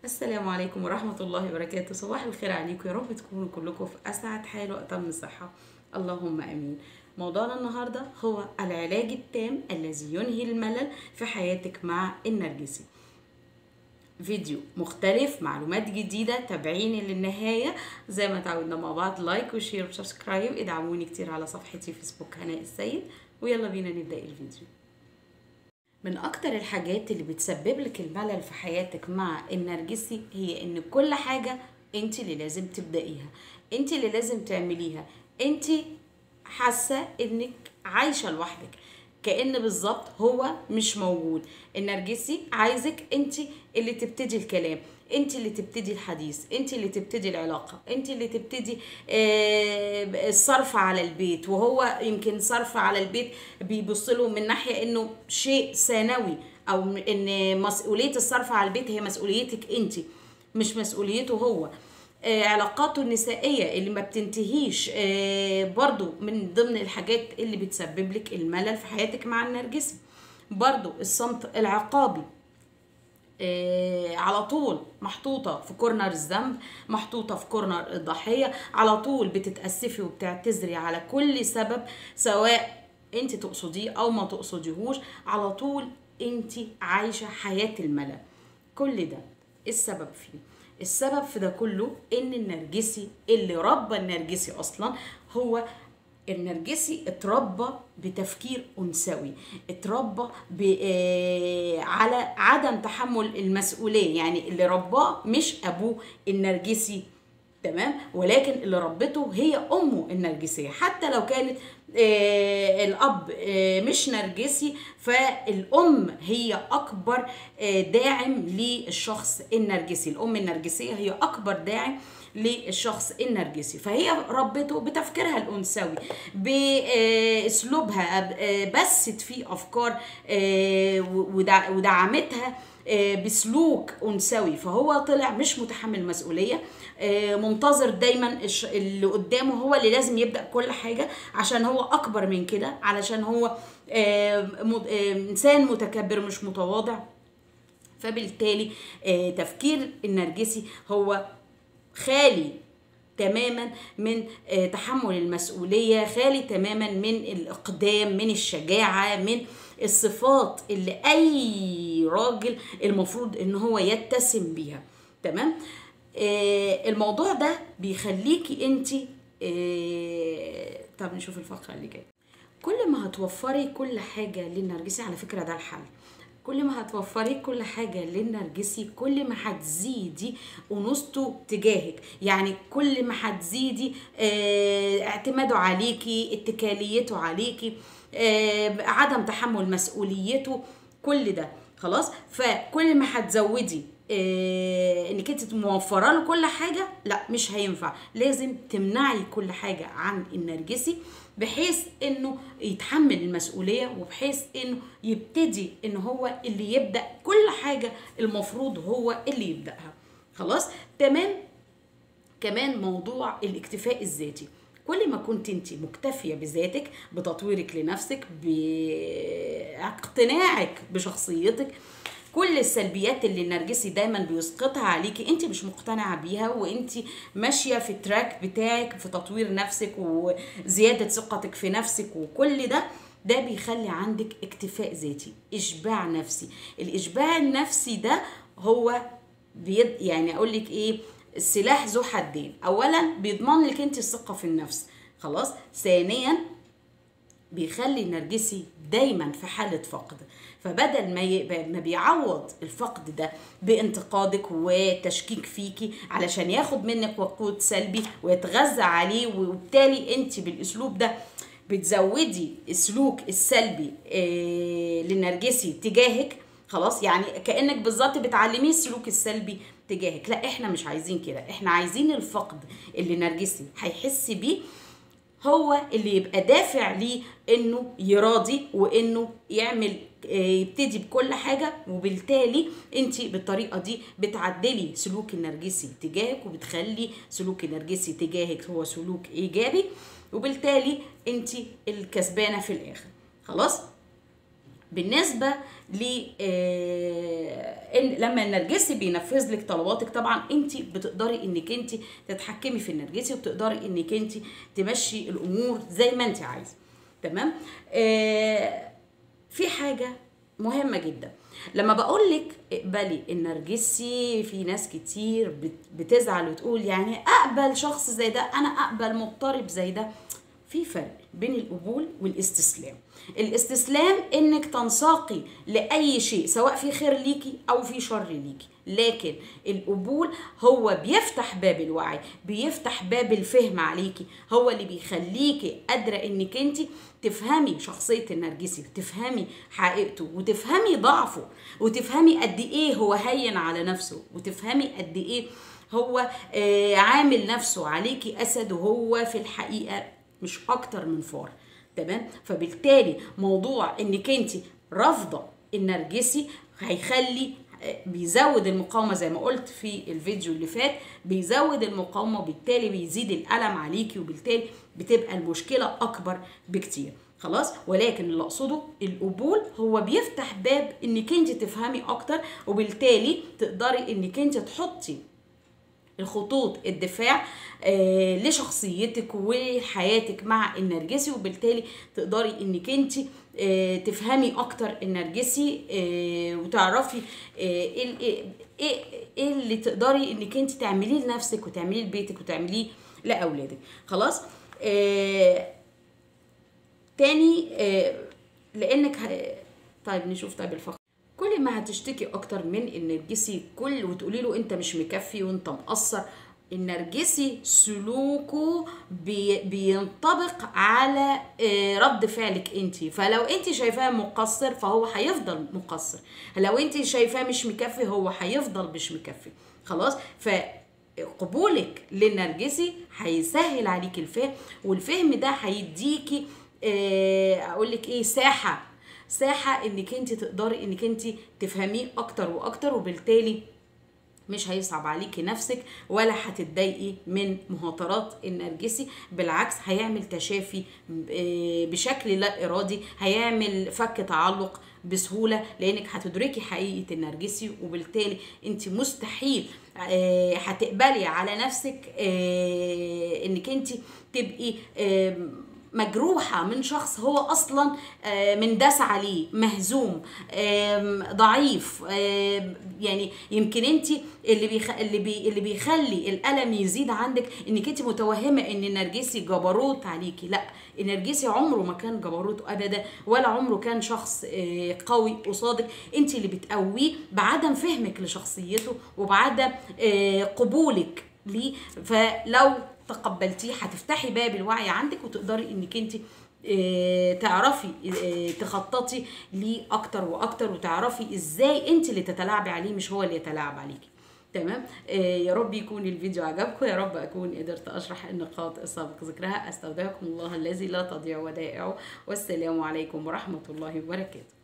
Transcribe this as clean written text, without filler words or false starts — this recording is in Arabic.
السلام عليكم ورحمة الله وبركاته. صباح الخير عليكم، يا رب تكونوا كلكم في أسعد حال وأتم صحة، اللهم أمين. موضوعنا النهاردة هو العلاج التام الذي ينهي الملل في حياتك مع النرجسي. فيديو مختلف، معلومات جديدة، تابعيني للنهاية. زي ما تعودنا مع بعض، لايك وشير وسبسكرايب، ادعموني كتير على صفحتي فيسبوك هناء السيد. ويلا بينا نبدأ الفيديو. من اكتر الحاجات اللي بتسبب لك الملل في حياتك مع النرجسي هي ان كل حاجة انت اللي لازم تبدأيها، انت اللي لازم تعمليها، انت حاسة انك عايشة لوحدك، كأن بالظبط هو مش موجود. النرجسي عايزك انت اللي تبتدي الكلام، انت اللي تبتدي الحديث، انت اللي تبتدي العلاقة، انت اللي تبتدي الصرف على البيت. وهو يمكن صرف على البيت بيبصله من ناحية انه شيء ثانوي، او ان مسؤولية الصرف على البيت هي مسؤوليتك انت مش مسؤوليته هو. علاقاته النسائية اللي ما بتنتهيش برضو من ضمن الحاجات اللي بتسبب لك الملل في حياتك مع النرجسي. برضو الصمت العقابي، على طول محطوطة في كورنر الذنب، محطوطة في كورنر الضحية، على طول بتتأسفي وبتعتذري على كل سبب، سواء انت تقصديه او ما تقصديهوش. على طول انت عايشة حياة الملل. كل ده السبب فيه، السبب في ده كله ان النرجسي اللي ربى النرجسي اصلا هو النرجسي اتربى بتفكير انثوي، اتربى على عدم تحمل المسؤوليه. يعني اللي رباه مش ابوه النرجسي، تمام، ولكن اللي ربته هي امه النرجسيه. حتى لو كانت الاب مش نرجسي، فالام هي اكبر داعم للشخص النرجسي. الام النرجسيه هي اكبر داعم للشخص النرجسي، فهي ربته بتفكيرها الانثوي، باسلوبها، بثت فيه افكار ودعمتها بسلوك انثوي. فهو طلع مش متحمل مسؤوليه، منتظر دايما اللي قدامه هو اللي لازم يبدأ كل حاجة، عشان هو اكبر من كده، علشان هو انسان متكبر مش متواضع. فبالتالي تفكير النرجسي هو خالي تماما من تحمل المسؤولية، خالي تماما من الإقدام، من الشجاعة، من الصفات اللي أي راجل المفروض إن هو يتسم بيها. تمام. الموضوع ده بيخليكي انت طب نشوف الفقرة اللي جاية. كل ما هتوفري كل حاجة للنرجسي، على فكرة ده الحل، كل ما هتوفري كل حاجة للنرجسي كل ما هتزيدي أنوثته تجاهك. يعني كل ما هتزيدي اعتماده عليكي، اتكاليته عليكي، عدم تحمل مسؤوليته، كل ده خلاص. فكل ما هتزودي انك انت موفره له كل حاجه، لا مش هينفع. لازم تمنعي كل حاجه عن النرجسي بحيث انه يتحمل المسؤوليه، وبحيث انه يبتدي ان هو اللي يبدا كل حاجه المفروض هو اللي يبداها. خلاص تمام. كمان موضوع الاكتفاء الذاتي، كل ما كنت انت مكتفيه بذاتك، بتطويرك لنفسك، باقتناعك بشخصيتك، كل السلبيات اللي النرجسي دايما بيسقطها عليكي انت مش مقتنعه بيها، وانت ماشيه في التراك بتاعك في تطوير نفسك وزياده ثقتك في نفسك، وكل ده بيخلي عندك اكتفاء ذاتي، اشباع نفسي. الاشباع النفسي ده هو يعني اقول لك ايه، السلاح ذو حدين. اولا بيضمن لك انت الثقه في النفس، خلاص. ثانيا بيخلي النرجسي دايما في حالة فقد، فبدل ما بيعوض الفقد ده بانتقادك وتشكيك فيكي علشان ياخد منك وقود سلبي ويتغذى عليه، وبالتالي انت بالاسلوب ده بتزودي السلوك السلبي للنرجسي تجاهك. خلاص، يعني كأنك بالظبط بتعلميه السلوك السلبي تجاهك. لا، احنا مش عايزين كده، احنا عايزين الفقد اللي النرجسي هيحس بيه هو اللي يبقى دافع ليه انه يراضي، وانه يعمل يبتدي بكل حاجة. وبالتالي انت بالطريقة دي بتعدلي سلوك النرجسي تجاهك، وبتخلي سلوك النرجسي تجاهك هو سلوك ايجابي، وبالتالي انت الكسبانة في الاخر. خلاص. بالنسبه ل لما النرجسي بينفذ لك طلباتك، طبعا انت بتقدري انك انت تتحكمي في النرجسي، وبتقدري انك انت تمشي الامور زي ما انت عايزه. تمام. في حاجه مهمه جدا لما بقول لك اقبلي النرجسي، في ناس كتير بتزعل وتقول يعني اقبل شخص زي ده، انا اقبل مضطرب زي ده. في فرق بين القبول والاستسلام. الاستسلام انك تنساقي لاي شيء سواء في خير ليكي او في شر ليكي، لكن القبول هو بيفتح باب الوعي، بيفتح باب الفهم عليكي، هو اللي بيخليكي قادرة انك انت تفهمي شخصية النرجسي، وتفهمي حقيقته، وتفهمي ضعفه، وتفهمي قد ايه هو هين على نفسه، وتفهمي قد ايه هو عامل نفسه عليكي اسد، وهو في الحقيقة مش اكتر من فار. تمام. فبالتالي موضوع انك انت رافضه النرجسي هيخلي بيزود المقاومه، زي ما قلت في الفيديو اللي فات، بيزود المقاومه، وبالتالي بيزيد الالم عليكي، وبالتالي بتبقى المشكله اكبر بكتير. خلاص. ولكن اللي اقصده القبول هو بيفتح باب انك انت تفهمي اكتر، وبالتالي تقدري انك انت تحطي الخطوط الدفاع لشخصيتك وحياتك مع النرجسي، وبالتالي تقدري انك انت تفهمي اكتر النرجسي، وتعرفي ايه اللي تقدري انك انت تعمليه لنفسك، وتعمليه لبيتك، وتعمليه لاولادك. خلاص. تاني لانك طيب نشوف. طيب الفقرة، كل ما هتشتكي اكتر من النرجسي وتقولي له انت مش مكفي وانت مقصر، النرجسي سلوكه بينطبق على رد فعلك انت. فلو انت شايفاه مقصر فهو هيفضل مقصر، لو انت شايفاه مش مكفي هو هيفضل مش مكفي. خلاص. فقبولك للنرجسي هيسهل عليك الفهم، والفهم ده هيديكي اقول لك ايه، ساحه انك انت تقدري انك انت تفهميه اكتر واكتر، وبالتالي مش هيصعب عليكي نفسك ولا هتتضايقي من مهاترات النرجسي. بالعكس هيعمل تشافي بشكل لا ارادي، هيعمل فك تعلق بسهوله، لانك هتدركي حقيقه النرجسي، وبالتالي انت مستحيل هتقبلي على نفسك انك انت تبقي مجروحة من شخص هو أصلا منداس عليه، مهزوم، ضعيف. يعني يمكن انت اللي بيخلي الألم يزيد عندك انك انت متوهمة ان النرجسي جبروت عليكي. لا، النرجسي عمره ما كان جبروت أبدا، ولا عمره كان شخص قوي قصادك. انت اللي بتقويه بعدم فهمك لشخصيته، وبعدم قبولك ليه. فلو تقبلتيه هتفتحي باب الوعي عندك، وتقدري انك انت تعرفي تخططي ليه اكتر واكتر، وتعرفي ازاي انت اللي تتلاعبي عليه مش هو اللي يتلاعب عليكي. تمام. يا رب يكون الفيديو عجبكم، يا رب اكون قدرت اشرح النقاط السابق ذكرها. استودعكم الله الذي لا تضيع ودائعه، والسلام عليكم ورحمة الله وبركاته.